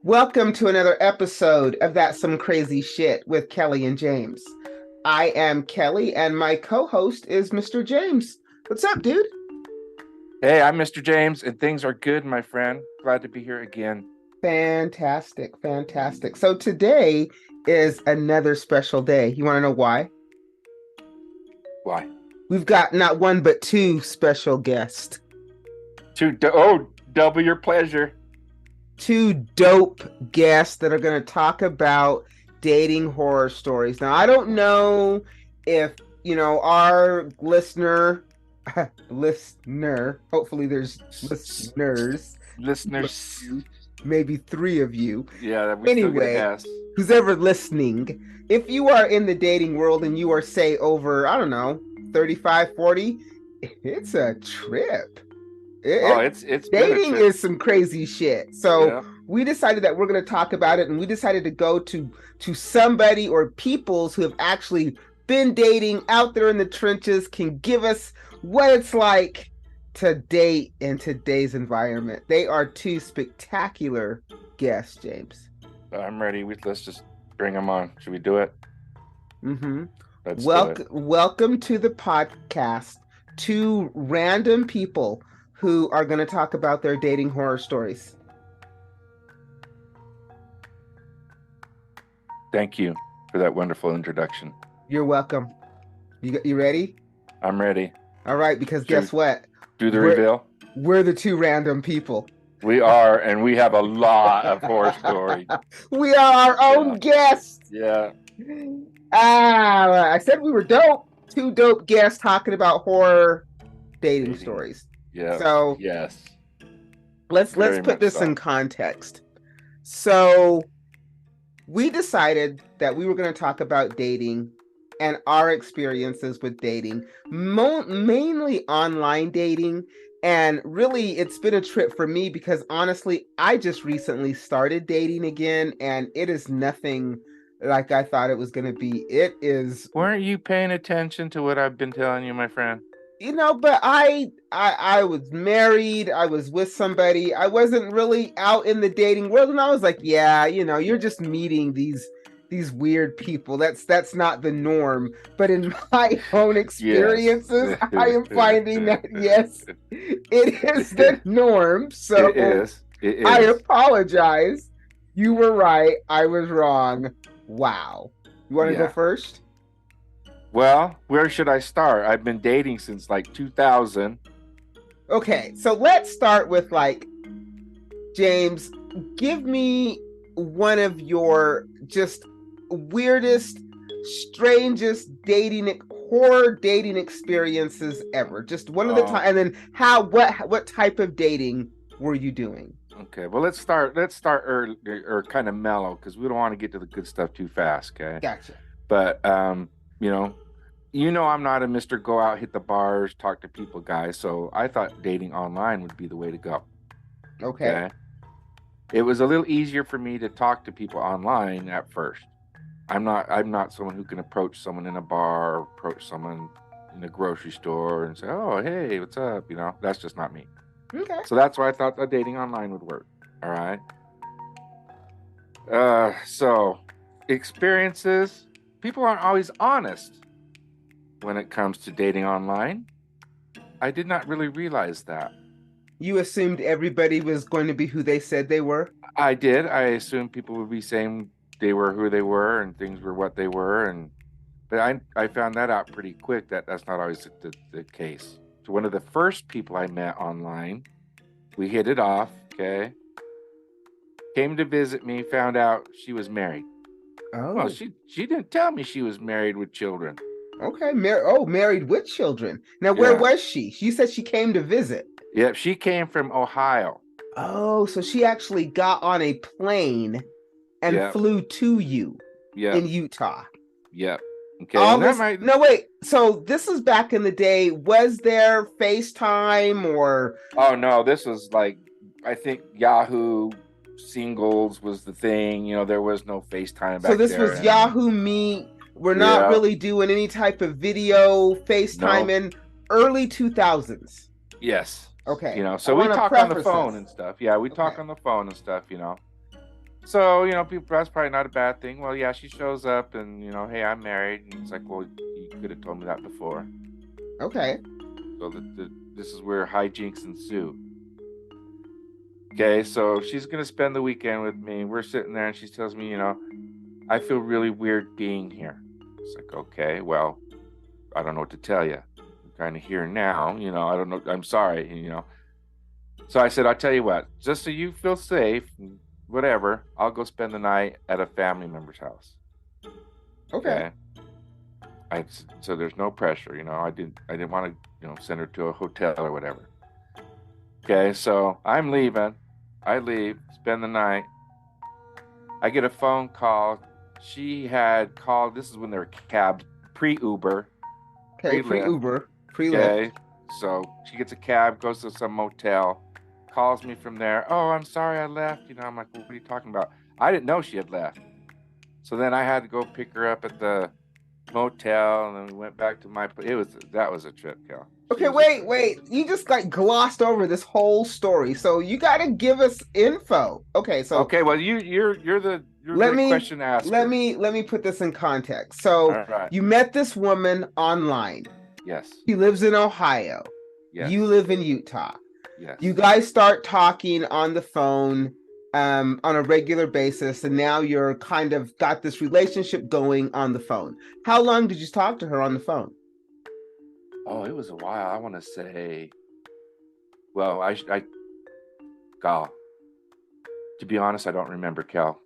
Welcome to another episode of That's Some Crazy Shit with Kelly and James. I am Kelly, and my co host is Mr. James. What's up, dude? Hey, I'm Mr. James, and things are good, my friend. Glad to be here again. Fantastic, fantastic. So, today is another special day. You want to know why? Why? We've got not one, but two special guests. Double your pleasure. Two dope guests that are going to talk about dating horror stories. Now, I don't know if, our listener, hopefully there's Listeners. maybe three of you. Yeah, we still get Anyway, asked. who's ever listening, if you are in the dating world and you are, say, over, I don't know, 35, 40, it's a trip. It's been a Dating trip. is some crazy shit. So Yeah. we decided that we're going to talk about it, and we decided to go to somebody or peoples who have actually been dating out there in the trenches, can give us what it's like to date in today's environment. They are two spectacular guests, James. I'm ready. Let's just bring them on. Should we do it? Mm-hmm. Let's do it. Welcome to the podcast. Two random people who are going to talk about their dating horror stories. Thank you for that wonderful introduction. You're welcome. You ready? I'm ready. All right, because guess what? Do the reveal? We're the two random people. We are, and we have a lot of horror stories. We are our own guests. Yeah. I said we were dope. Two dope guests talking about horror dating stories. Yeah. So yes. Let's put this in context. So we decided that we were going to talk about dating and our experiences with dating, mainly online dating. And really, it's been a trip for me because honestly, I just recently started dating again, and it is nothing like I thought it was going to be. It is. Weren't you paying attention to what I've been telling you, my friend? But I was married. I was with somebody. I wasn't really out in the dating world, and I was like, yeah, you're just meeting these weird people. That's not the norm. But in my own experiences, yes. I am finding that yes, it is the norm. So it is. I apologize. You were right. I was wrong. Wow. You want to go first? Well, where should I start? I've been dating since like 2000. Okay, so let's start with James, give me one of your just weirdest, strangest horror dating experiences ever. Just one of the time, and then what type of dating were you doing? Okay, well let's start early or kind of mellow because we don't want to get to the good stuff too fast. Okay, gotcha. But I'm not a Mr. Go out, hit the bars, talk to people guy. So I thought dating online would be the way to go. Okay. It was a little easier for me to talk to people online at first. I'm not someone who can approach someone in a bar or approach someone in a grocery store and say, "Oh, hey, what's up?" That's just not me. Okay. So that's why I thought that dating online would work. All right. So experiences, people aren't always honest when it comes to dating online. I did not really realize that. You assumed everybody was going to be who they said they were? I did. I assumed people would be saying they were who they were and things were what they were. But I found that out pretty quick that that's not always the case. So one of the first people I met online, we hit it off, okay? Came to visit me, found out she was married. Oh. Well, she didn't tell me she was married with children. Okay, married with children. Now, where was she? She said she came to visit. Yep, she came from Ohio. Oh, so she actually got on a plane and flew to you in Utah. Yep. Okay. No, wait. So this was back in the day. Was there FaceTime or? Oh no, this was I think Yahoo Singles was the thing. There was no FaceTime back then. So this was Yahoo Meet. We're not really doing any type of video FaceTime in early 2000s. Yes. Okay. So we talk on the phone and stuff. Yeah, we talk on the phone and stuff, So, people, that's probably not a bad thing. Well, yeah, she shows up and, hey, I'm married. And it's like, well, you could have told me that before. Okay. So this is where hijinks ensue. Okay, so she's going to spend the weekend with me. We're sitting there and she tells me, I feel really weird being here. It's like, okay, well, I don't know what to tell you. I'm kind of here now, I don't know. I'm sorry, So I said, I'll tell you what, just so you feel safe, whatever, I'll go spend the night at a family member's house. Okay. Okay. So there's no pressure, I didn't want to, send her to a hotel or whatever. Okay, so I'm leaving. I leave, spend the night. I get a phone call. She had called. This is when they were cabs, pre-Uber, Okay, pre-Lyft. pre-Uber, pre-Lyft. Okay, so she gets a cab, goes to some motel, calls me from there. Oh, I'm sorry I left. I'm like, well, what are you talking about? I didn't know she had left. So then I had to go pick her up at the motel, and then we went back to my. That was a trip, Cal. Okay, wait. You just like glossed over this whole story. So you got to give us info. Okay, so okay, well you're the question asker. Let me put this in context. So right. You met this woman online. Yes. She lives in Ohio. Yes. You live in Utah. Yes. You guys start talking on the phone on a regular basis, and now you're kind of got this relationship going on the phone. How long did you talk to her on the phone? Oh, it was a while. I want to say, well, Cal, to be honest, I don't remember, Cal,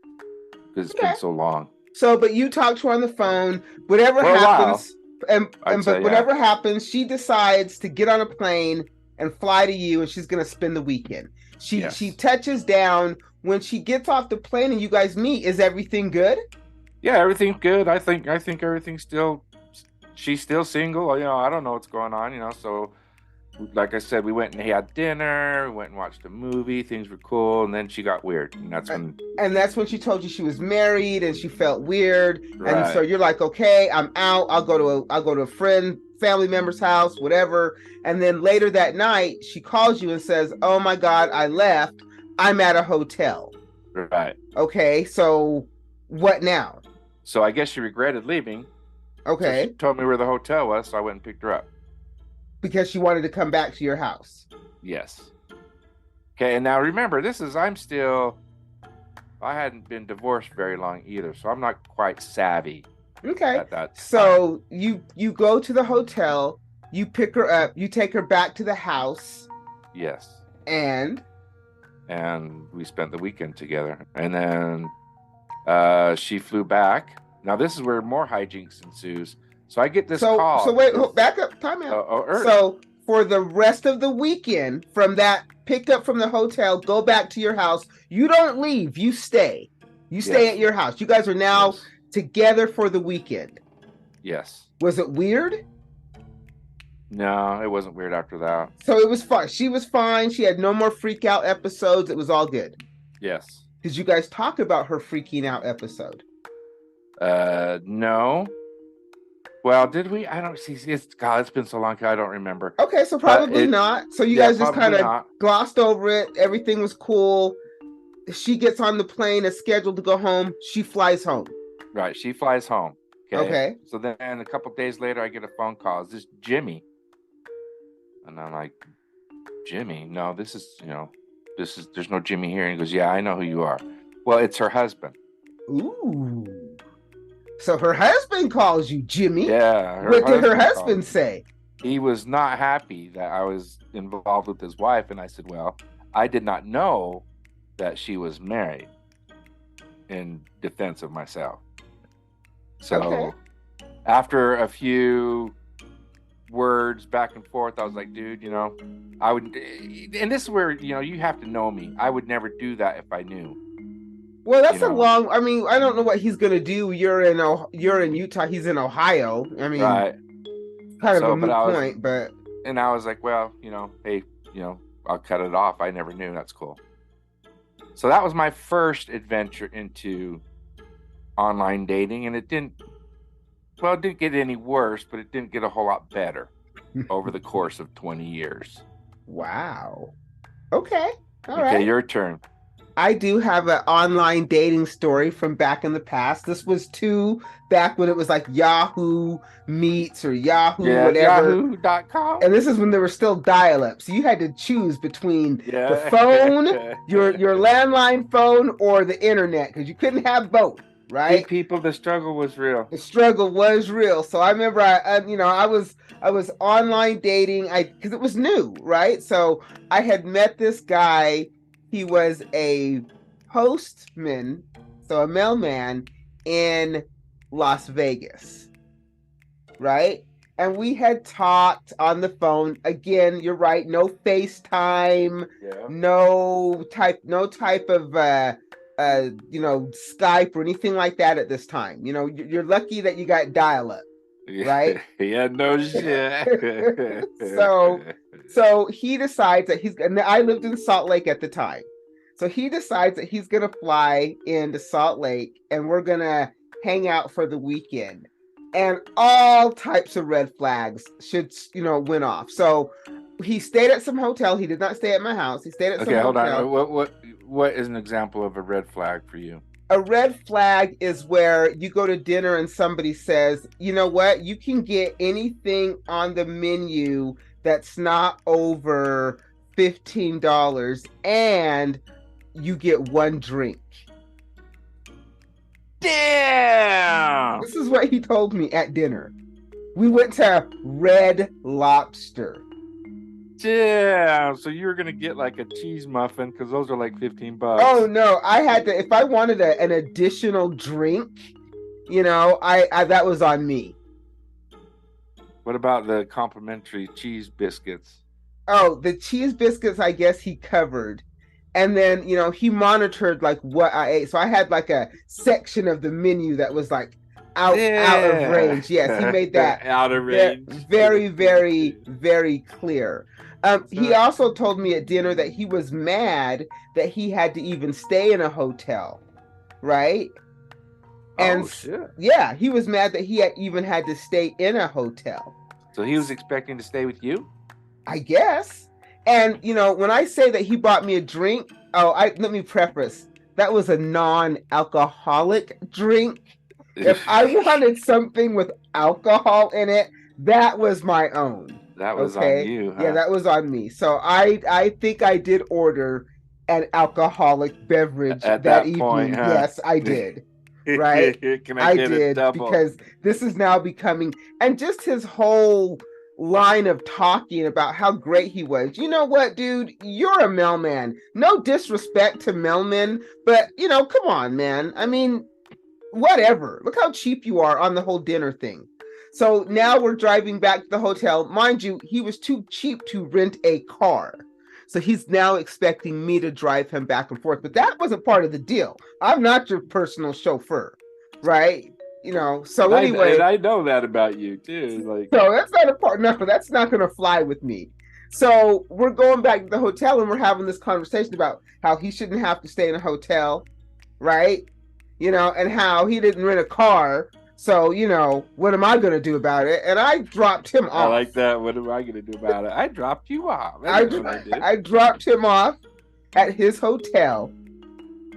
because it's been so long. So, but you talk to her on the phone, whatever happens, whatever happens, she decides to get on a plane and fly to you, and she's going to spend the weekend. She touches down. When she gets off the plane and you guys meet, is everything good? Yeah, everything's good. I think everything's still. She's still single. I don't know what's going on. So, like I said, we went and had dinner. We went and watched a movie. Things were cool, and then she got weird, and that's when. And that's when she told you she was married, and she felt weird. Right. And so you're like, okay, I'm out. I'll go to a friend, family member's house, whatever. And then later that night, she calls you and says, "Oh my God, I left. I'm at a hotel." Right. Okay, so what now? So I guess she regretted leaving. Okay. So she told me where the hotel was, so I went and picked her up. Because she wanted to come back to your house. Yes. Okay, and now remember, I hadn't been divorced very long either, so I'm not quite savvy. Okay. At that time. So you go to the hotel, you pick her up, you take her back to the house. Yes. And we spent the weekend together. And then she flew back. Now this is where more hijinks ensues. So I get this call. So wait, back up, time out. So for the rest of the weekend, from that pickup from the hotel, go back to your house. You don't leave. You stay. You stay at your house. You guys are now together for the weekend. Yes. Was it weird? No, it wasn't weird after that. So it was fun. She was fine. She had no more freak out episodes. It was all good. Yes. Did you guys talk about her freaking out episode? No. Well, did we? I don't see. It's been so long. I don't remember. Okay, so probably not. So you guys just kind of glossed over it. Everything was cool. She gets on the plane, is scheduled to go home. She flies home. Right. She flies home. Okay. So then a couple days later, I get a phone call. Is this Jimmy? And I'm like, Jimmy? No, this is, there's no Jimmy here. And he goes, yeah, I know who you are. Well, it's her husband. Ooh. So her husband calls you Jimmy. Yeah. What did her husband say? He was not happy that I was involved with his wife. And I said, well, I did not know that she was married, in defense of myself. So after a few words back and forth, I was like, dude, I would, and this is where, you have to know me. I would never do that if I knew. Well, that's I mean, I don't know what he's going to do. You're in Utah. He's in Ohio. I mean, right. Kind of a moot point, but. And I was like, well, hey, I'll cut it off. I never knew. That's cool. So that was my first adventure into online dating, and it didn't get any worse, but it didn't get a whole lot better over the course of 20 years. Wow. Okay. All right. Okay, your turn. I do have an online dating story from back in the past. This was back when it was like Yahoo Meets or Yahoo Yeah, whatever. Yahoo.com. And this is when there were still dial-up. So you had to choose between the Yeah. phone, your landline phone, or the internet, because you couldn't have both, See, right? people, the struggle was real. The struggle was real. So I remember I was online dating because it was new, right? So I had met this guy. He was a postman, so a mailman in Las Vegas, right? And we had talked on the phone. Again, you're right, no FaceTime, Yeah. no type of Skype or anything like that at this time. You're lucky that you got dial up, right? Yeah, no shit. so so he decides that and I lived in Salt Lake at the time. So he decides that he's gonna fly into Salt Lake and we're gonna hang out for the weekend. And all types of red flags went off. So he stayed at some hotel. He did not stay at my house. He stayed at some Okay, hold hotel. on. What is an example of a red flag for you? A red flag is where you go to dinner and somebody says, you know what, you can get anything on the menu that's not over $15 and you get one drink. Damn! This is what he told me at dinner. We went to Red Lobster. Damn! So you were gonna get like a cheese muffin because those are like $15. Oh no, I had to. If I wanted an additional drink, I that was on me. What about the complimentary cheese biscuits? Oh, the cheese biscuits, I guess he covered. And then, he monitored like what I ate. So I had like a section of the menu that was like out of range. Yes, he made that out of range. very, very, very clear. He also told me at dinner that he was mad that he had to even stay in a hotel, right? And shit. Yeah, he was mad that he even had to stay in a hotel. So he was expecting to stay with you? I guess. And when I say that he bought me a drink, let me preface, that was a non-alcoholic drink. If I wanted something with alcohol in it, that was my own. That was on you, huh? Yeah, that was on me. So I think I did order an alcoholic beverage at that evening. Point, huh? Yes, I did. Right? I did, double? Because this is now becoming, and just his whole line of talking about how great he was. You know what, dude? You're a mailman. No disrespect to mailmen, but come on, man. I mean, whatever. Look how cheap you are on the whole dinner thing. So now we're driving back to the hotel. Mind you, he was too cheap to rent a car. So he's now expecting me to drive him back and forth. But that wasn't part of the deal. I'm not your personal chauffeur, right? So anyway. I know that about you too. Like, so that's not a part. No, that's not going to fly with me. So we're going back to the hotel and we're having this conversation about how he shouldn't have to stay in a hotel, right? And how he didn't rent a car. So, what am I going to do about it? And I dropped him off. I like that. What am I going to do about it? I dropped you off. I dropped him off at his hotel.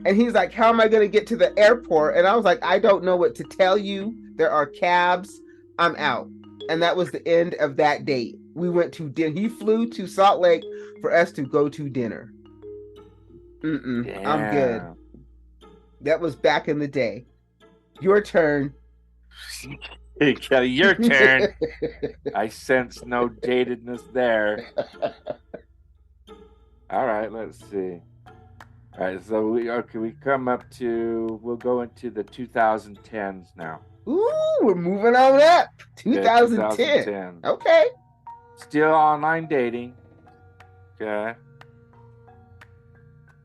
And he's like, how am I going to get to the airport? And I was like, I don't know what to tell you. There are cabs. I'm out. And that was the end of that date. We went to dinner. He flew to Salt Lake for us to go to dinner. I'm good. That was back in the day. Your turn. Kelly, your turn. I sense no datedness there. All right, let's see. All right, so we come up to, we'll go into the 2010s now. Ooh, we're moving on up. 2010. Yeah, 2010. Okay. Still online dating. Okay.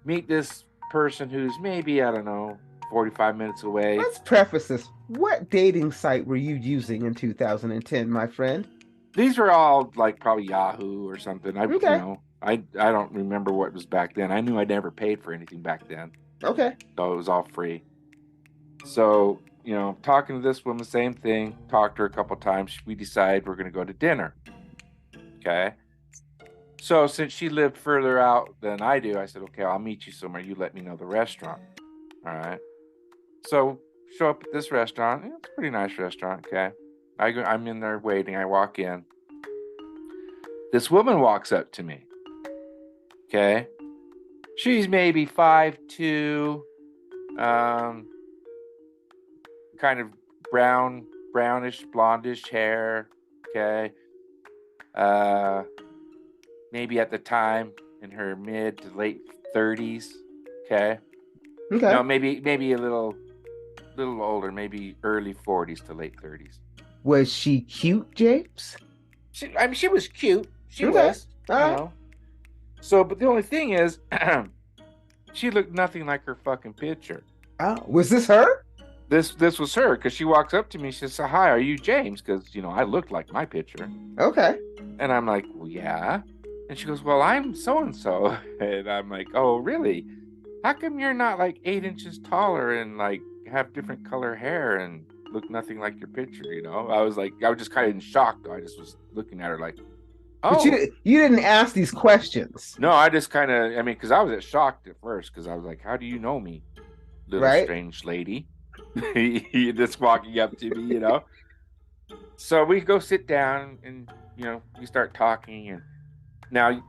Meet this person who's maybe, I don't know, 45 minutes away. Let's preface this. What dating site were you using in 2010, my friend? These were all like probably Yahoo or something. I don't remember what was back then. I knew I never paid for anything back then. Okay. So it was all free. So, talking to this woman, same thing. Talked to her a couple times. We decide we're going to go to dinner. Okay. So since she lived further out than I do, I said, okay, I'll meet you somewhere. You let me know the restaurant. All right. So show up at this restaurant. It's a pretty nice restaurant. Okay. I'm in there waiting. I walk in. This woman walks up to me. Okay. She's maybe 5'2", kind of brownish, blondish hair. Okay. Maybe at the time in her mid to late 30s. Okay. Okay. No, maybe a little older, maybe early 40s to late 30s. Was she cute, James? She was cute. She Okay. was, All right. So, but the only thing is, she looked nothing like her fucking picture. Oh, was this her? This was her, because she walks up to me. She says, "Hi, are you James?" Because I looked like my picture. Okay. And I'm like, "Well, yeah." And she goes, "Well, I'm so and so." And I'm like, "Oh, really? How come you're not like 8 inches taller and like have different color hair and look nothing like your picture?" I was just kind of in shock. Though. I just was looking at her like, But "Oh." you didn't ask these questions. No, I just kind of, because I was shocked at first, because I was like, "How do you know me, little Right? strange lady?" That's walking up to me. So we go sit down and, we start talking. And now,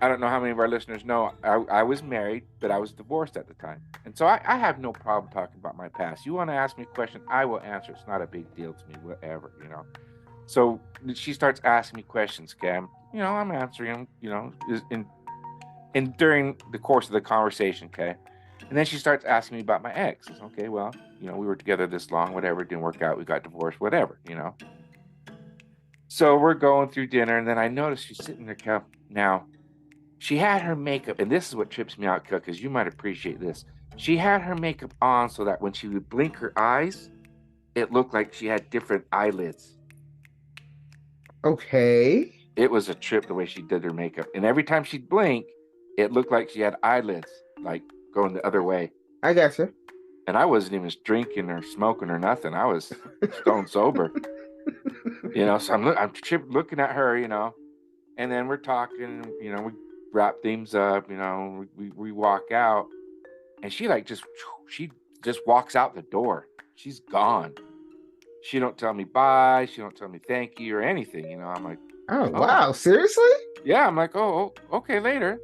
I don't know how many of our listeners know, I was married, but I was divorced at the time. And so I have no problem talking about my past. You want to ask me a question, I will answer. It's not a big deal to me, whatever. So she starts asking me questions, okay? I'm answering them, and during the course of the conversation, okay? And then she starts asking me about my ex. Says, okay, well, we were together this long, whatever, it didn't work out, we got divorced, whatever. So we're going through dinner, and then I noticed she's sitting there. Now, she had her makeup, and this is what trips me out, because you might appreciate this. She had her makeup on so that when she would blink her eyes, it looked like she had different eyelids. Okay. It was a trip the way she did her makeup. And every time she'd blink, it looked like she had eyelids, like going the other way. I gotcha. And I wasn't even drinking or smoking or nothing. I was stone sober. So I'm looking at her, and then we're talking, we wrap things up, we walk out, and she just walks out the door. She's gone. She don't tell me bye. She don't tell me thank you or anything. I'm like, oh, wow, seriously? Yeah, I'm like, oh, okay, later.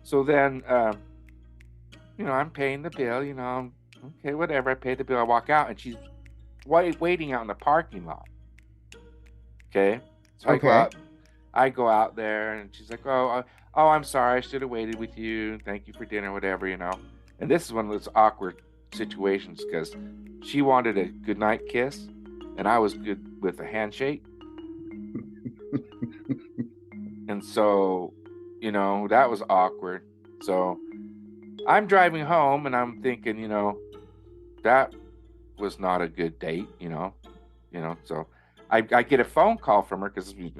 So then, I'm paying the bill. Okay, whatever. I pay the bill. I walk out, and she's waiting out in the parking lot. Okay, so I go out there, and she's like, oh, I'm sorry. I should have waited with you. Thank you for dinner, whatever. And this is one of those awkward situations, because she wanted a goodnight kiss, and I was good with a handshake. And so, that was awkward. So I'm driving home, and I'm thinking, that was not a good date, So I get a phone call from her, because we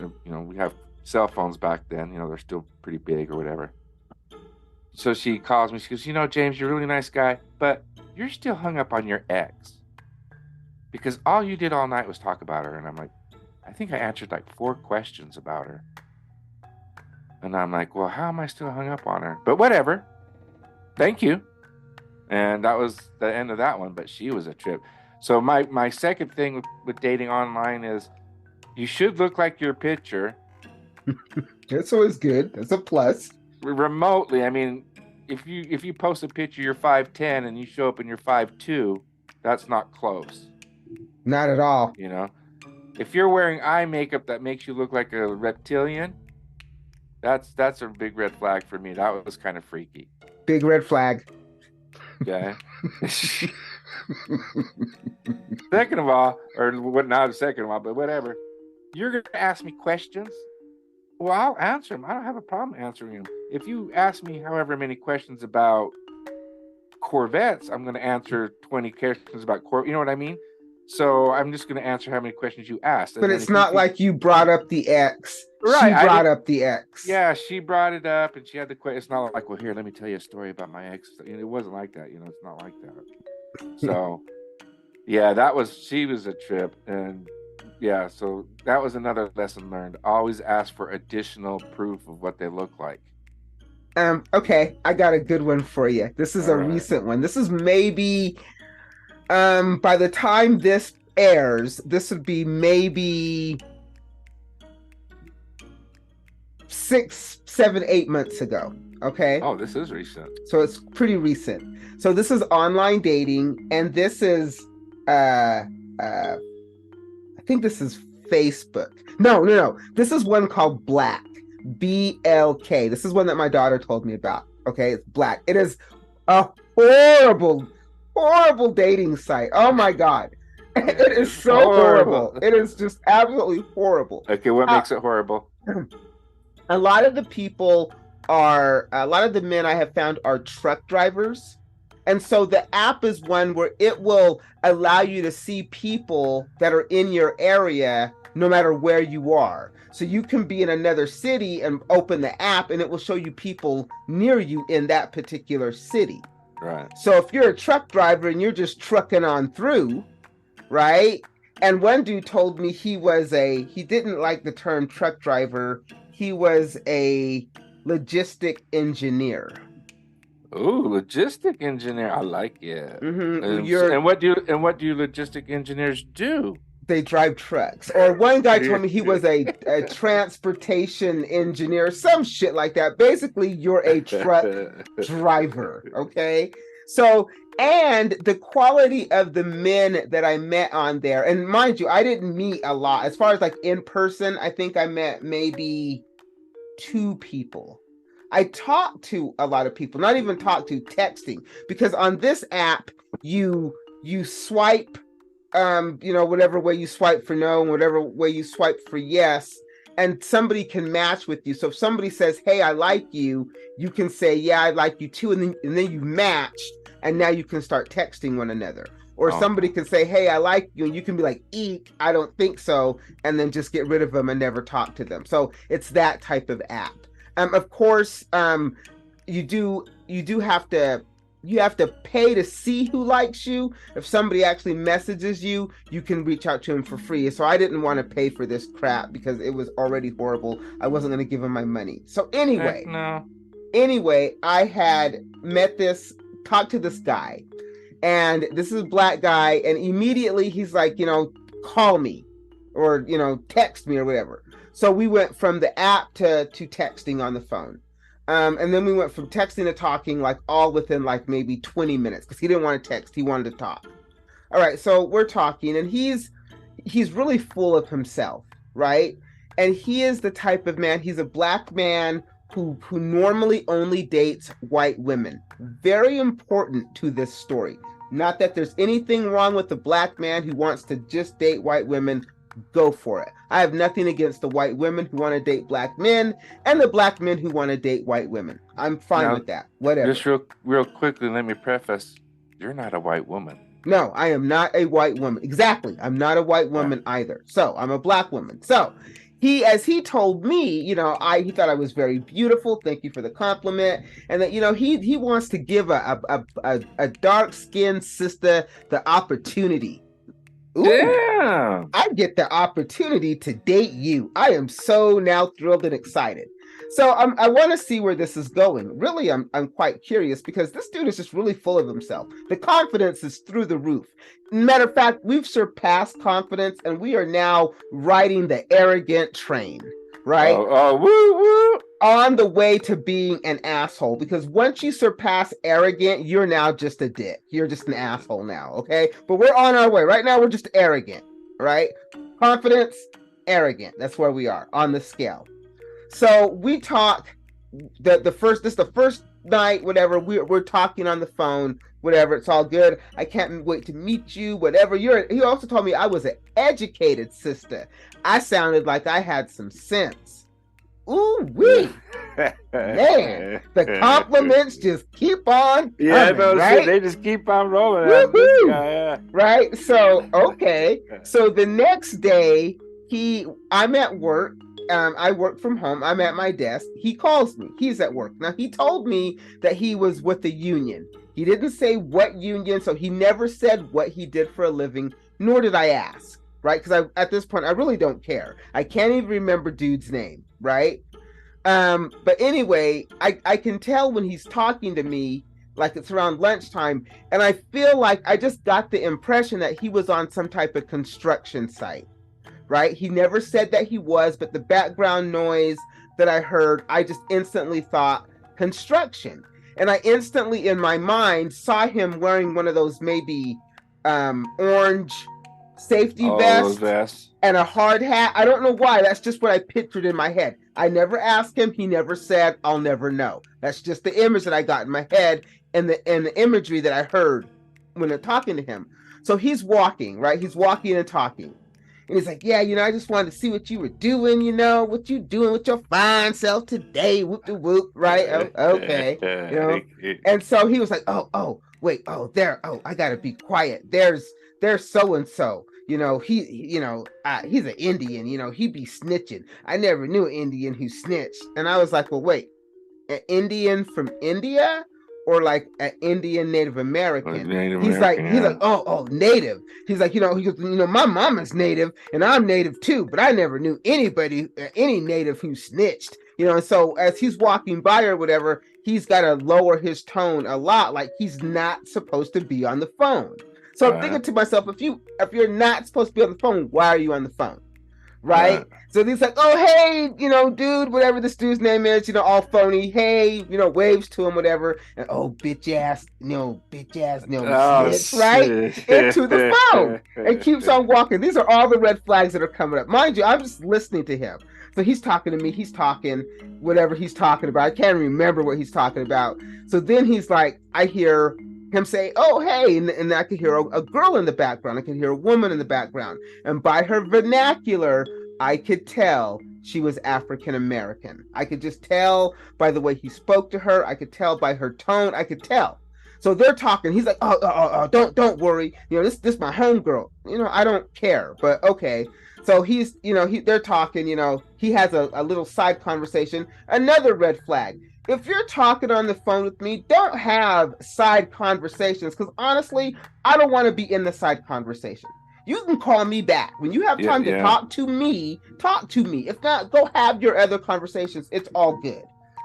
have cell phones back then, they're still pretty big or whatever. So she calls me. She goes, James, you're a really nice guy, but you're still hung up on your ex, because all you did all night was talk about her. And I'm like, I think I answered like 4 questions about her. And I'm like, well, how am I still hung up on her? But whatever. Thank you. And that was the end of that one. But she was a trip. So my second thing with dating online is, you should look like your picture. That's always good. That's a plus. Remotely, if you post a picture you're 5'10" and you show up and you're 5'2", that's not close. Not at all. If you're wearing eye makeup that makes you look like a reptilian, that's a big red flag for me. That was kind of freaky. Big red flag. Okay. Second of all, or what? Not second of all, but whatever. You're gonna ask me questions. Well, I'll answer them. I don't have a problem answering them. If you ask me however many questions about Corvettes, I'm going to answer 20 questions about Corvette. You know what I mean? So I'm just going to answer how many questions you asked. But it's not like you brought up the ex. Right. She brought up the ex. Yeah, she brought it up, and she had the question. It's not like, well, here, let me tell you a story about my ex. It wasn't like that. It's not like that. So, yeah, she was a trip. And Yeah, so that was another lesson learned. Always ask for additional proof of what they look like. Okay, I got a good one for you. This is All a right. recent one. This is maybe by the time this airs, this would be maybe 6, 7, 8 months ago. Okay. Oh, this is recent. So it's pretty recent. So this is online dating, and this is I think this is Facebook. No. This is one called Black. BLK. This is one that my daughter told me about. Okay, it's Black. It is a horrible, horrible dating site. Oh my God. It is so horrible. It is just absolutely horrible. Okay, what makes it horrible? A lot of the people a lot of the men I have found are truck drivers. And so the app is one where it will allow you to see people that are in your area no matter where you are. So you can be in another city and open the app and it will show you people near you in that particular city. Right. So if you're a truck driver and you're just trucking on through, right? And one dude told me he didn't like the term truck driver. He was a logistic engineer. Ooh, logistic engineer. I like it. Mm-hmm. And what do logistic engineers do? They drive trucks. Or one guy told me he was a transportation engineer, some shit like that. Basically, you're a truck driver. Okay. So, and the quality of the men that I met on there, and mind you, I didn't meet a lot. As far as like in person, I think I met maybe 2 people. I talked to a lot of people, not even talked to, texting, because on this app, you swipe, whatever way you swipe for no, and whatever way you swipe for yes, and somebody can match with you. So if somebody says, "Hey, I like you," you can say, "Yeah, I like you too," and then you matched, and now you can start texting one another. Or somebody can say, "Hey, I like you," and you can be like, "Eek, I don't think so," and then just get rid of them and never talk to them. So it's that type of app. Of course, you do have to pay to see who likes you. If somebody actually messages you, you can reach out to him for free. So I didn't want to pay for this crap because it was already horrible. I wasn't going to give him my money. So anyway, I had talked to this guy, and this is a Black guy, and immediately he's like, call me or, text me or whatever. So we went from the app to texting on the phone. And then we went from texting to talking, like all within like maybe 20 minutes, because he didn't want to text, he wanted to talk. All right, so we're talking, and he's really full of himself, right? And he is the type of man, he's a Black man who normally only dates white women. Very important to this story. Not that there's anything wrong with the Black man who wants to just date white women. Go for it. I have nothing against the white women who want to date Black men and the Black men who want to date white women. I'm fine with that. Whatever. Just real quickly, let me preface, you're not a white woman. No, I am not a white woman. Exactly. I'm not a white woman either. So I'm a Black woman. So as he told me, he thought I was very beautiful. Thank you for the compliment. And that, he wants to give a dark-skinned sister the opportunity. Ooh, damn! I get the opportunity to date you. I am so now thrilled and excited. So I want to see where this is going. Really, I'm quite curious because this dude is just really full of himself. The confidence is through the roof. Matter of fact, we've surpassed confidence, and we are now riding the arrogant train, right? Woo woo! On the way to being an asshole, because once you surpass arrogant, you're now just a dick. You're just an asshole now, okay? But we're on our way. Right now, we're just arrogant, right? Confidence, arrogant. That's where we are on the scale. So we talk. This is the first night. Whatever. We're talking on the phone. Whatever. It's all good. I can't wait to meet you. Whatever. He also told me I was an educated sister. I sounded like I had some sense. Ooh wee, man! The compliments just keep on coming, right? They just keep on rolling. This guy, yeah. Right. So okay. So the next day, I'm at work. I work from home. I'm at my desk. He calls me. He's at work. Now he told me that he was with the union. He didn't say what union, so he never said what he did for a living, nor did I ask. right? Because at this point I really don't care. I can't even remember dude's name, right? But anyway, I can tell when he's talking to me, like it's around lunchtime, and I feel like I just got the impression that he was on some type of construction site, right? He never said that he was, but the background noise that I heard, I just instantly thought construction. And I instantly in my mind saw him wearing one of those maybe orange safety vests and a hard hat. I don't know why. That's just what I pictured in my head. I never asked him. He never said, I'll never know. That's just the image that I got in my head and the imagery that I heard when they're talking to him. So he's walking, right? He's walking and talking. And he's like, yeah, I just wanted to see what you were doing, what you doing with your fine self today, whoop de whoop, right? Okay. And so he was like, wait, I gotta be quiet. There's so-and-so, he's an Indian, he be snitching. I never knew an Indian who snitched. And I was like, well, wait, an Indian from India? Or like an Indian Native American. He's like, oh, native. He's like, he goes, my mama's native and I'm native too, but I never knew any native who snitched. And so as he's walking by or whatever, he's got to lower his tone a lot, like he's not supposed to be on the phone. So I'm thinking to myself, if you're not supposed to be on the phone, why are you on the phone? Right? So he's like, oh, hey, dude, whatever this dude's name is, all phony. Hey, waves to him, whatever. And bitch ass, snitch, right? Into the phone and keeps on walking. These are all the red flags that are coming up. Mind you, I'm just listening to him. So he's talking to me. He's talking whatever he's talking about. I can't remember what he's talking about. So then he's like, I hear him say, oh, hey, and I could hear a girl in the background. I could hear a woman in the background. And by her vernacular, I could tell she was African American. I could just tell by the way he spoke to her. I could tell by her tone. I could tell. So they're talking. He's like, oh, don't worry. This my homegirl. I don't care, but okay. So he's, they're talking. He has a little side conversation. Another red flag. If you're talking on the phone with me, don't have side conversations, because honestly, I don't want to be in the side conversation. You can call me back. When you have time to talk to me, talk to me. If not, go have your other conversations. It's all good,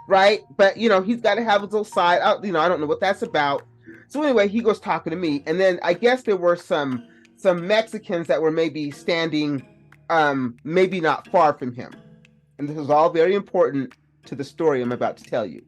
right? But, he's got to have his little side. I don't know what that's about. So anyway, he goes talking to me. And then I guess there were some Mexicans that were maybe standing, maybe not far from him. And this is all very important to the story I'm about to tell you.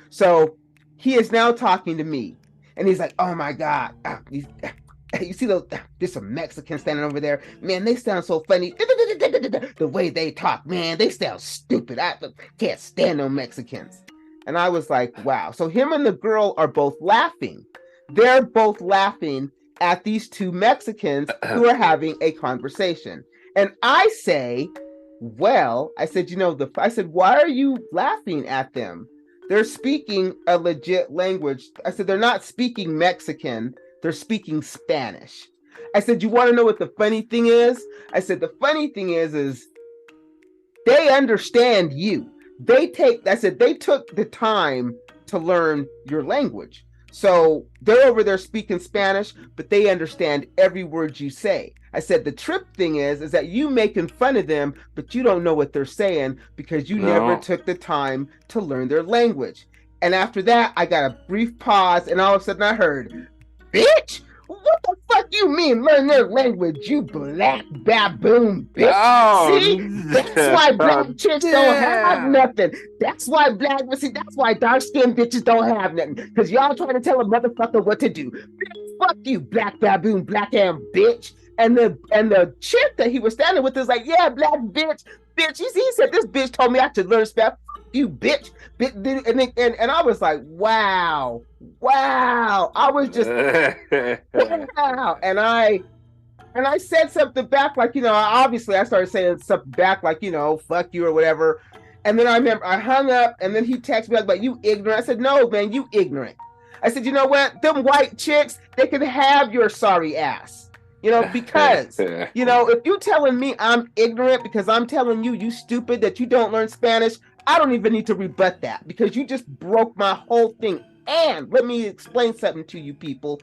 So he is now talking to me. And he's like, oh, my God. You see there's some Mexicans standing over there. Man, they sound so funny. The way they talk, man, they sound stupid. I can't stand no Mexicans. And I was like, wow. So him and the girl are both laughing. They're both laughing at these two Mexicans who are having a conversation. And I say, well, I said, why are you laughing at them? They're speaking a legit language. I said, they're not speaking Mexican. They're speaking Spanish. I said, you want to know what the funny thing is? I said, the funny thing is they understand you. They took the time to learn your language. So they're over there speaking Spanish, but they understand every word you say. I said, the trip thing is that you making fun of them, but you don't know what they're saying because you never took the time to learn their language. And after that, I got a brief pause, and all of a sudden I heard, bitch, what the fuck you mean learn their language, you black baboon bitch? Oh, see, that's why black chicks don't have nothing. That's why that's why dark-skinned bitches don't have nothing. Because y'all trying to tell a motherfucker what to do. Bitch, fuck you, black baboon, black am bitch. And the chick that he was standing with is like, yeah, black bitch. He said, this bitch told me I should learn Spanish. Fuck you, bitch. And I was like, wow. I was just, wow. And I said something back, like, obviously I started saying something back, like, fuck you or whatever. And then I remember I hung up, and then he texted me like, you ignorant. I said, no, man, you ignorant. I said, you know what? Them white chicks, they can have your sorry ass. Because, if you telling me I'm ignorant because I'm telling you stupid that you don't learn Spanish, I don't even need to rebut that because you just broke my whole thing. And let me explain something to you people.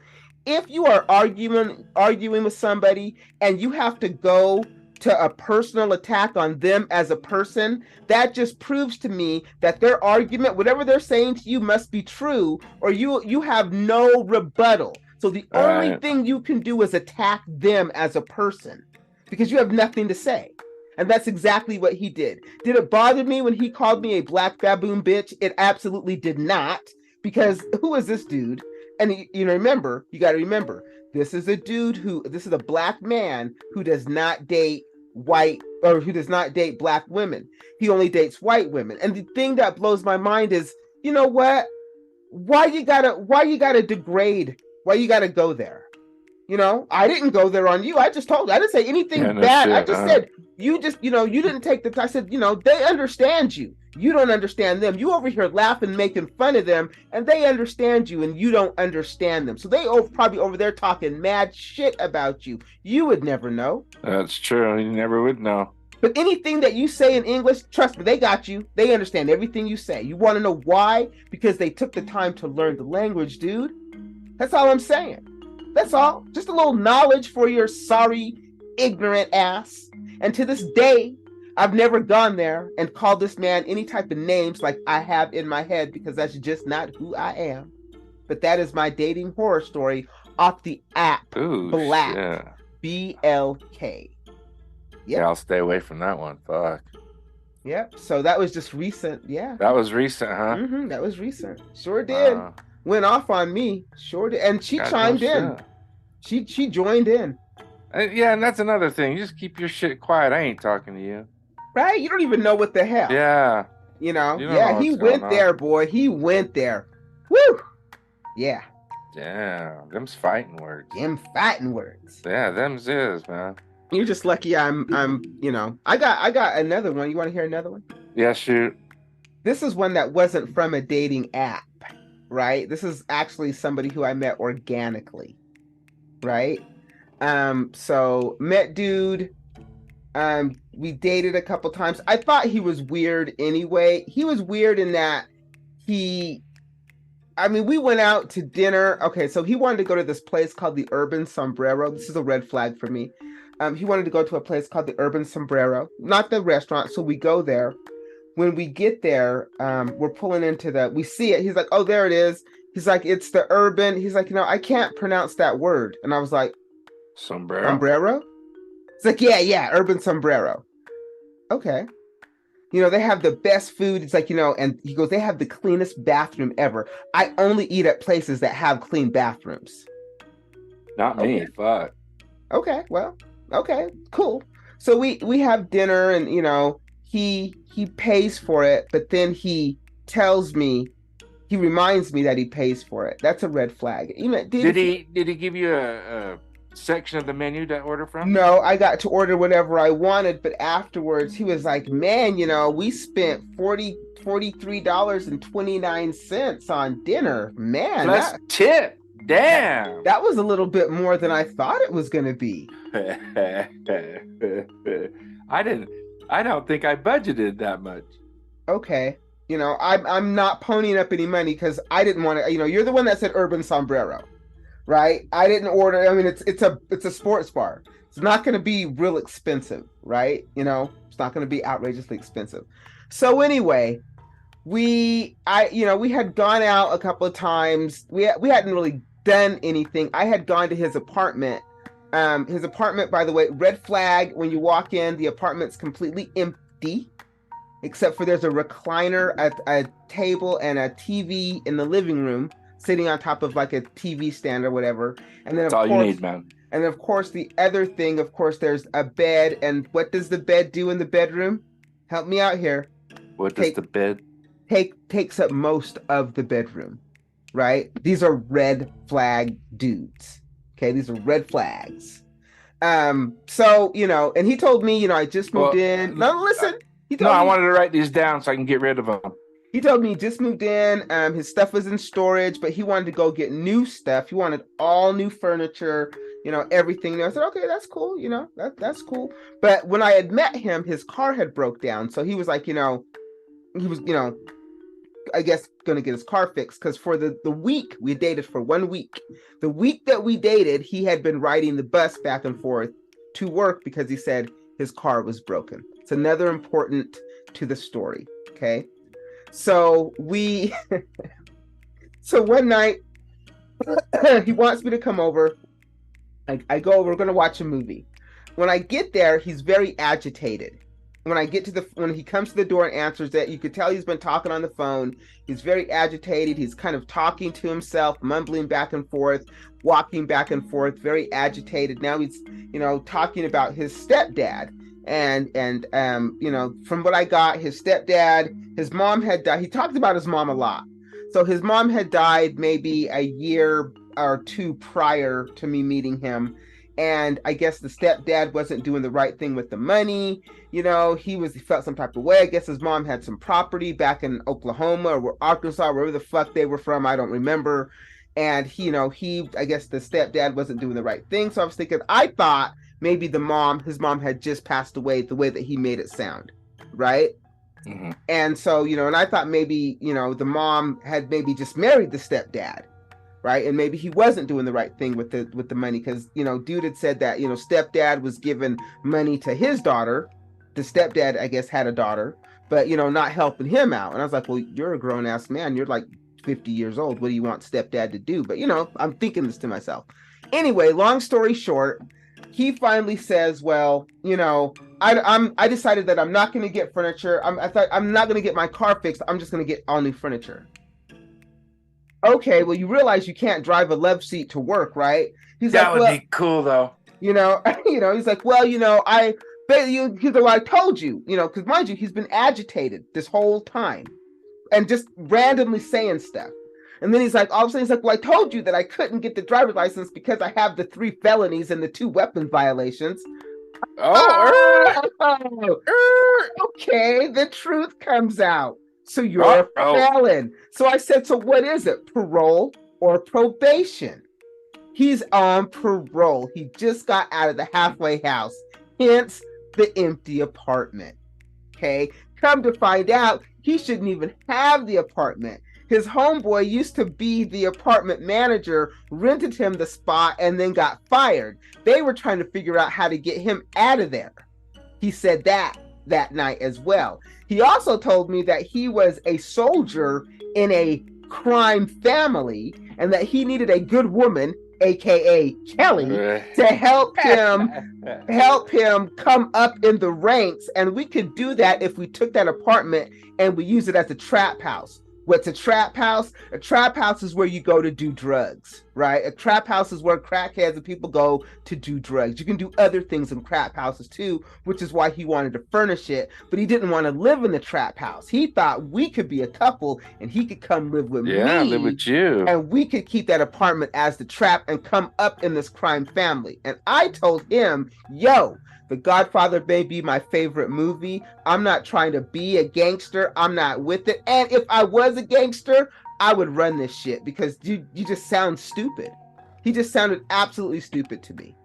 if you are arguing with somebody and you have to go to a personal attack on them as a person, that just proves to me that their argument, whatever they're saying to you, must be true, or you have no rebuttal. So the only thing you can do is attack them as a person because you have nothing to say. And that's exactly what he did. Did it bother me when he called me a black baboon bitch? It absolutely did not, because who is this dude? And you got to remember, this is a black man who does not date white, or who does not date black women. He only dates white women. And the thing that blows my mind is, you know what? Why you gotta degrade? Why you gotta go there? I didn't go there on you. I just told you. I didn't say anything bad. Shit, I just said, you didn't take the time. I said, they understand you. You don't understand them. You over here laughing, making fun of them, and they understand you, and you don't understand them. So they probably over there talking mad shit about you. You would never know. That's true. You never would know. But anything that you say in English, trust me, they got you. They understand everything you say. You want to know why? Because they took the time to learn the language, dude. That's all I'm saying. That's all. Just a little knowledge for your sorry, ignorant ass. And to this day, I've never gone there and called this man any type of names like I have in my head, because that's just not who I am. But that is my dating horror story off the app. Ooh, Black. Yeah. BLK. Yep. Yeah, I'll stay away from that one. Fuck. Yep. So that was just recent. Yeah. That was recent, huh? Mm-hmm. That was recent. Sure did. Went off on me. Sure did. And she chimed in. She joined in. Yeah, and that's another thing. You just keep your shit quiet. I ain't talking to you. Right? You don't even know what the hell. Yeah. You don't know he went there, boy. He went there. Woo! Yeah. Yeah. Them's fighting words. Them fighting words. Yeah, them's is, man. You're just lucky I'm I got another one. You want to hear another one? Yeah, shoot. This is one that wasn't from a dating app, right? This is actually somebody who I met organically, right? So met dude, we dated a couple times. I thought he was weird anyway. He was weird in that we went out to dinner. Okay, so he wanted to go to this place called the Urban Sombrero. This is a red flag for me. He wanted to go to a place called the Urban Sombrero, not the restaurant. So we go there. When we get there, we're pulling into we see it. He's like, oh, there it is. He's like, it's the Urban. He's like, I can't pronounce that word. And I was like, Sombrero? It's like, yeah, Urban Sombrero. Okay. They have the best food. It's like, and he goes, they have the cleanest bathroom ever. I only eat at places that have clean bathrooms. Not me, fuck. Okay, well, okay, cool. So we have dinner, and he pays for it, but then he reminds me that he pays for it. That's a red flag. Did he give you a section of the menu to order from? No, I got to order whatever I wanted, but afterwards he was like, man, we spent $43.29 on dinner. Man, plus tip. Damn. That was a little bit more than I thought it was going to be. I don't think I budgeted that much. Okay. I'm not ponying up any money because I didn't want to, you're the one that said Urban Sombrero, right? I didn't order. I mean, it's a sports bar. It's not going to be real expensive, right? It's not going to be outrageously expensive. So anyway, we had gone out a couple of times. We hadn't really done anything. I had gone to his apartment. His apartment, by the way, red flag. When you walk in, the apartment's completely empty, except for there's a recliner, a table, and a TV in the living room, sitting on top of like a TV stand or whatever. And then that's all you need, man. And of course, the other thing, of course, there's a bed. And what does the bed do in the bedroom? Help me out here. What does the bed takes up most of the bedroom, right? These are red flag dudes. Okay, these are red flags. So, and he told me, I just moved in. No, listen. I wanted to write these down so I can get rid of them. He told me he just moved in. His stuff was in storage, but he wanted to go get new stuff. He wanted all new furniture, everything. I said, okay, that's cool. That's cool. But when I had met him, his car had broke down. So he was like, he was, I guess, going to get his car fixed, because for the week, we dated for 1 week. The week that we dated, he had been riding the bus back and forth to work because he said his car was broken. It's another important to the story, okay? So so one night, he wants me to come over. I go, we're going to watch a movie. When I get there, he's very agitated. When he comes to the door and answers it, you could tell he's been talking on the phone. He's very agitated. He's kind of talking to himself, mumbling back and forth, walking back and forth, very agitated. Now he's, talking about his stepdad. And from what I got, his stepdad, his mom had died. He talked about his mom a lot. So his mom had died maybe a year or two prior to me meeting him. And I guess the stepdad wasn't doing the right thing with the money. He felt some type of way. I guess his mom had some property back in Oklahoma or Arkansas, wherever the fuck they were from. I don't remember. And I guess the stepdad wasn't doing the right thing. So I thought maybe his mom had just passed away the way that he made it sound. Right. Mm-hmm. And so, and I thought maybe, the mom had maybe just married the stepdad. Right. And maybe he wasn't doing the right thing with the money because, dude had said that, stepdad was giving money to his daughter. The stepdad, I guess, had a daughter, but, not helping him out. And I was like, well, you're a grown ass man. You're like 50 years old. What do you want stepdad to do? But, I'm thinking this to myself. Anyway, long story short, he finally says, well, I decided that I'm not going to get furniture. I'm not going to get my car fixed. I'm just going to get all new furniture. Okay, well, you realize you can't drive a love seat to work, right? He's that like, would be cool, though. He's like, well, I told you, because mind you, he's been agitated this whole time and just randomly saying stuff. And then he's like, all of a sudden, he's like, well, I told you that I couldn't get the driver's license because I have the 3 felonies and the 2 weapon violations. Okay, the truth comes out. So you're a felon. So I said, so what is it? Parole or probation? He's on parole. He just got out of the halfway house. Hence the empty apartment. Okay. Come to find out, he shouldn't even have the apartment. His homeboy used to be the apartment manager, rented him the spot, and then got fired. They were trying to figure out how to get him out of there. He said that night as well. He also told me that he was a soldier in a crime family and that he needed a good woman, aka Kelly, to help him come up in the ranks. And we could do that if we took that apartment and we use it as a trap house. What's a trap house? A trap house is where you go to do drugs, right? A trap house is where crackheads and people go to do drugs. You can do other things in trap houses too, which is why he wanted to furnish it, but he didn't want to live in the trap house. He thought we could be a couple and he could come live with me. Yeah, live with you. And we could keep that apartment as the trap and come up in this crime family. And I told him, yo, The Godfather may be my favorite movie. I'm not trying to be a gangster. I'm not with it. And if I was a gangster, I would run this shit because you just sound stupid. He just sounded absolutely stupid to me.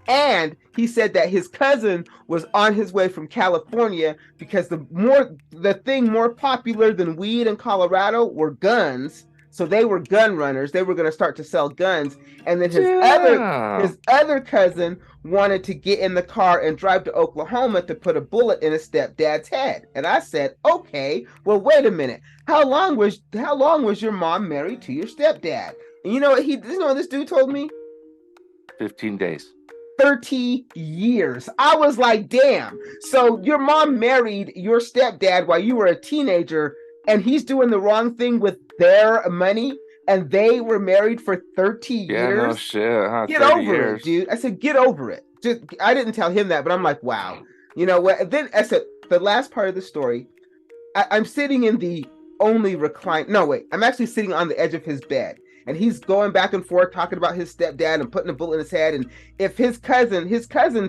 And he said that his cousin was on his way from California because the thing more popular than weed in Colorado were guns. So they were gun runners. They were going to start to sell guns. And then his other cousin wanted to get in the car and drive to Oklahoma to put a bullet in his stepdad's head. And I said, okay, well, wait a minute. How long was your mom married to your stepdad? And you know what this dude told me? 15 days. 30 years. I was like, damn. So your mom married your stepdad while you were a teenager and he's doing the wrong thing with their money and they were married for 30 years. Yeah, no shit. Huh? Get over it, dude. I said, get over it. I didn't tell him that, but I'm like, wow. You know what? Then I said, the last part of the story, I'm sitting in the only recline. No, wait. I'm actually sitting on the edge of his bed. And he's going back and forth talking about his stepdad and putting a bullet in his head. And if his cousin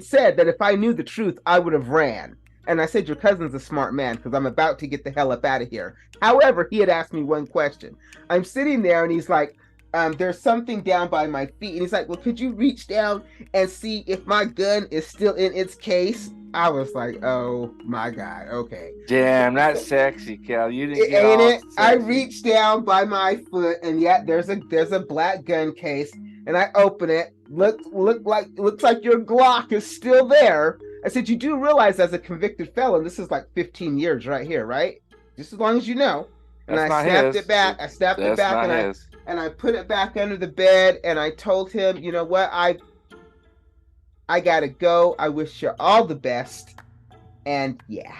said that if I knew the truth, I would have ran. And I said, your cousin's a smart man because I'm about to get the hell up out of here. However, he had asked me one question. I'm sitting there and he's like, there's something down by my feet. And he's like, well, could you reach down and see if my gun is still in its case? I was like, oh my God, okay. Damn, that's sexy, Cal. You didn't It, get ain't all it? I sexy. reached down by my foot, and yet there's a black gun case, and I open it. Looks like your Glock is still there. I said, you do realize as a convicted felon, this is like 15 years right here, right? Just as long as you know. And That's I not snapped his. it back. I snapped it That's back, not and I his. and I put it back under the bed, and I told him, you know what, I gotta go. I wish you all the best. And yeah.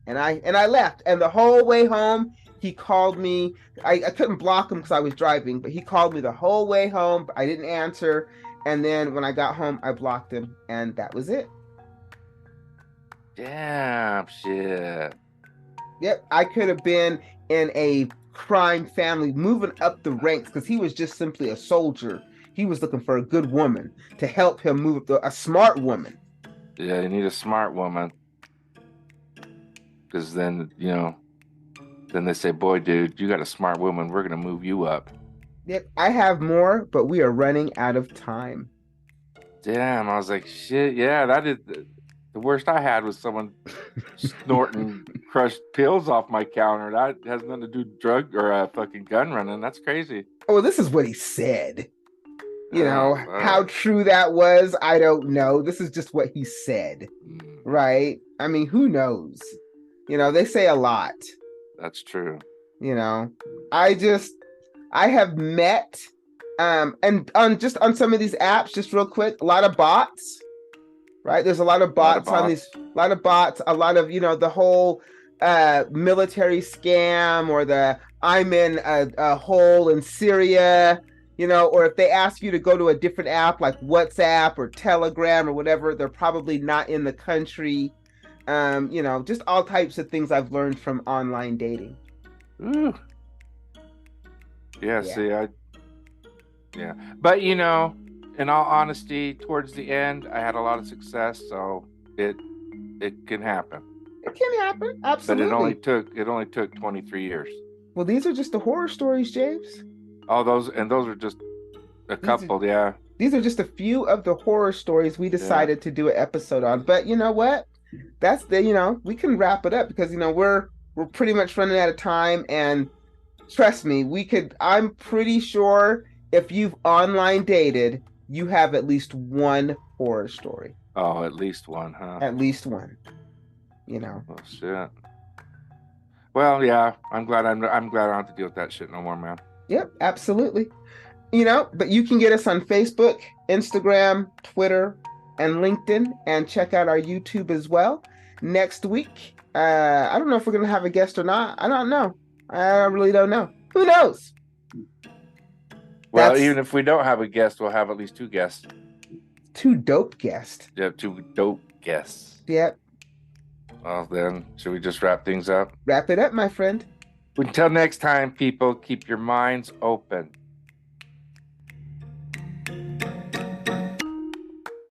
And I left. And the whole way home, he called me. I couldn't block him because I was driving, but he called me the whole way home. I didn't answer. And then when I got home, I blocked him, and that was it. Damn shit. Yep, I could have been in a crime family moving up the ranks because he was just simply a soldier. He was looking for a good woman to help him move up a smart woman. Yeah, you need a smart woman. Because then, then they say, boy, dude, you got a smart woman. We're going to move you up. Yep, I have more, but we are running out of time. Damn, I was like, shit, yeah, that is the worst I had was someone snorting crushed pills off my counter. That has nothing to do with drug or fucking gun running. That's crazy. Oh, this is what he said. Oh, How true that was, I don't know. This is just what he said, right? I mean, who knows? They say a lot. That's true. I have met, and on some of these apps, just real quick, a lot of bots, right? There's a lot of bots on these, a lot of the whole military scam, or the I'm in a hole in Syria, or if they ask you to go to a different app like WhatsApp or Telegram or whatever, they're probably not in the country. Just all types of things I've learned from online dating. Ooh. Yeah, see, yeah. But in all honesty, towards the end, I had a lot of success, so it can happen. It can happen, absolutely. But it only took 23 years. Well, these are just the horror stories, James. Oh, those are just a couple, yeah. These are just a few of the horror stories we decided to do an episode on. But you know what? That's we can wrap it up because we're pretty much running out of time, and trust me, I'm pretty sure if you've online dated, you have at least one horror story. Oh, at least one, huh? At least one. Oh shit. Well, yeah, I'm glad I don't have to deal with that shit no more, man. Yep, absolutely. But you can get us on Facebook, Instagram, Twitter, and LinkedIn, and check out our YouTube as well. Next week, I don't know if we're going to have a guest or not. I don't know. I really don't know. Who knows? Well, even if we don't have a guest, we'll have at least two guests. Two dope guests. Yeah, two dope guests. Yep. Well, then, should we just wrap things up? Wrap it up, my friend. Until next time, people, keep your minds open.